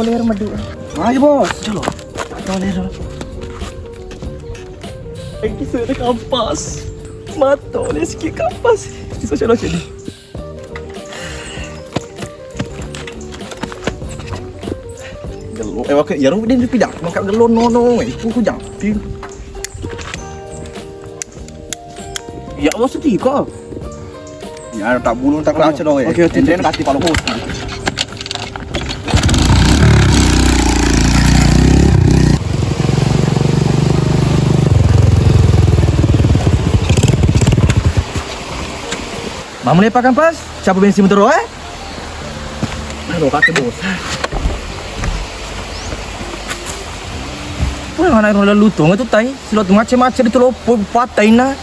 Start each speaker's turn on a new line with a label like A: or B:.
A: toler madu.
B: Ayo bos.
A: Jalo. Toler. Kisah ada kampas. Mattole sikit kampas. Kisah macam ni. Gelon. Okey, ya rumah dia pidak. Makan gelon no. Ku jam. Ya bos sedih kau.
B: Ya tak bulu tak kerana macam tu.
A: Okey,
B: Dia nak kasih palu bos.
A: Mama lepak kampas? Siapa bensin motor
B: Aduh kata bos.
A: Apa yang anak orang lalu tu? Itu tai. Sila tu macam-macam itu lopo patai na.